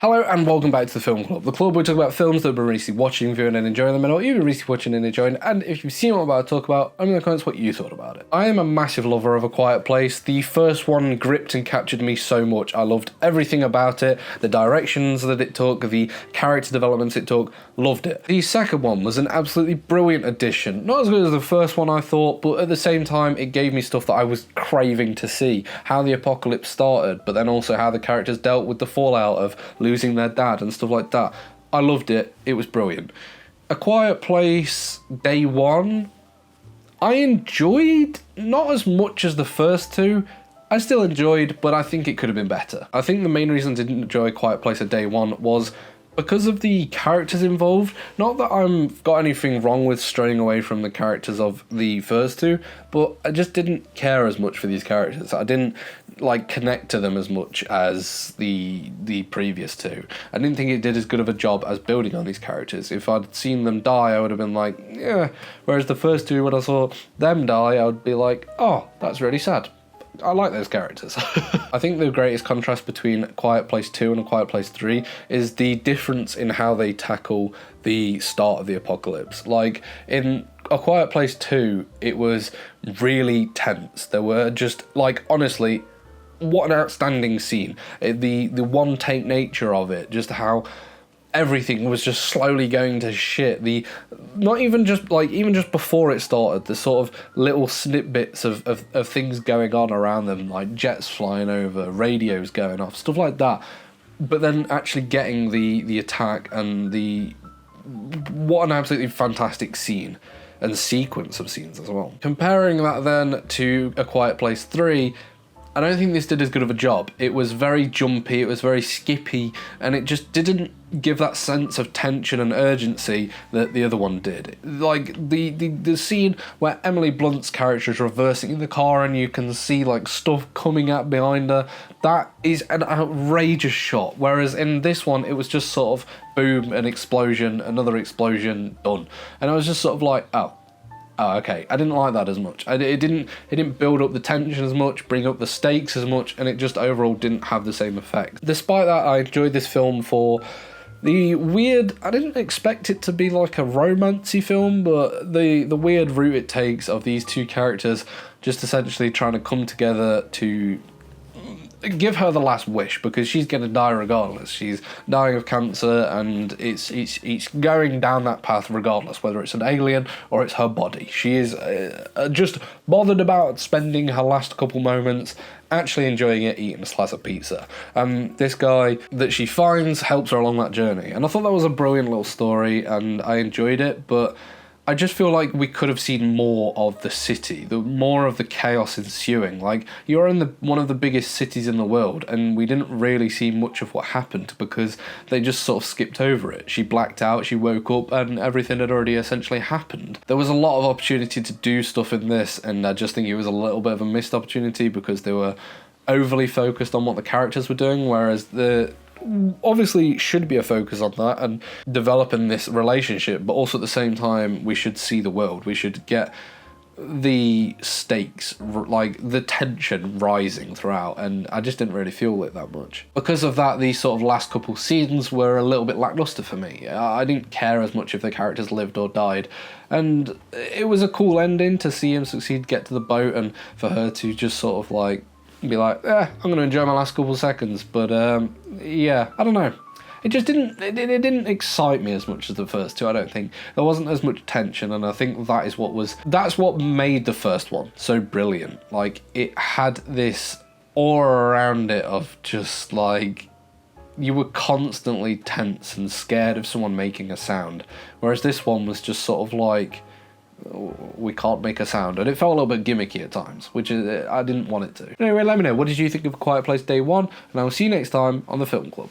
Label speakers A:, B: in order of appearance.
A: Hello and welcome back to the Film Club, the club where we talk about films that we've been recently watching, viewing and enjoying them, and what you've been recently watching and enjoying, and if you've seen what I'm about to talk about, I'm in the comments what you thought about it. I am a massive lover of A Quiet Place. The first one gripped and captured me so much. I loved everything about it, the directions that it took, the character developments it took, loved it. The second one was an absolutely brilliant addition. Not as good as the first one, I thought, but at the same time, it gave me stuff that I was craving to see. How the apocalypse started, but then also how the characters dealt with the fallout of losing their dad and stuff like that. I loved it. It was brilliant. A Quiet Place Day One, I enjoyed, not as much as the first two. I still enjoyed, but I think it could have been better. I think the main reason I didn't enjoy A Quiet Place at Day One was because of the characters involved. Not that I've got anything wrong with straying away from the characters of the first two, but I just didn't care as much for these characters. I didn't connect to them as much as the previous two. I didn't think it did as good of a job as building on these characters. If I'd seen them die, I would have been like, yeah. Whereas the first two, when I saw them die, I would be like, oh, that's really sad. I like those characters. I think the greatest contrast between A Quiet Place 2 and A Quiet Place 3 is the difference in how they tackle the start of the apocalypse. Like, in A Quiet Place 2, it was really tense. There were just, honestly, what an outstanding scene. The one-take nature of it, just how everything was just slowly going to shit. Even just before it started, the sort of little snippets of things going on around them, like jets flying over, radios going off, stuff like that. But then actually getting the attack and what an absolutely fantastic scene and sequence of scenes as well. Comparing that then to A Quiet Place 3, I don't think this did as good of a job. It was very jumpy, it was very skippy, and it just didn't give that sense of tension and urgency that the other one did. Like, the scene where Emily Blunt's character is reversing in the car and you can see, stuff coming out behind her, that is an outrageous shot. Whereas in this one, it was just sort of boom, an explosion, another explosion, done. And I was just sort of like, oh, okay. I didn't like that as much. It didn't build up the tension as much, bring up the stakes as much, and it just overall didn't have the same effect. Despite that, I enjoyed this film for the weird. I didn't expect it to be like a romancy film, but the weird route it takes of these two characters just essentially trying to come together to give her the last wish, because she's going to die regardless. She's dying of cancer, and it's going down that path regardless, whether it's an alien or it's her body. She is just bothered about spending her last couple moments actually enjoying it, eating a slice of pizza. This guy that she finds helps her along that journey, and I thought that was a brilliant little story, and I enjoyed it, but I just feel like we could have seen more of the city, more of the chaos ensuing. Like, you're in one of the biggest cities in the world, and we didn't really see much of what happened because they just sort of skipped over it. She blacked out, she woke up, and everything had already essentially happened. There was a lot of opportunity to do stuff in this, and I just think it was a little bit of a missed opportunity because they were overly focused on what the characters were doing, whereas obviously should be a focus on that and developing this relationship, but also at the same time we should see the world. We should get the stakes, the tension rising throughout, and I just didn't really feel it that much. Because of that, these sort of last couple scenes were a little bit lackluster for me. I didn't care as much if the characters lived or died, and it was a cool ending to see him succeed, get to the boat, and for her to just sort of be like, I'm going to enjoy my last couple of seconds, but yeah, I don't know. It just didn't excite me as much as the first two, I don't think. There wasn't as much tension, and I think that's what made the first one so brilliant. Like, it had this aura around it of just you were constantly tense and scared of someone making a sound, whereas this one was just sort of we can't make a sound, and it felt a little bit gimmicky at times, which I didn't want it to. Anyway, let me know, what did you think of A Quiet Place Day One, and I will see you next time on the Film Club.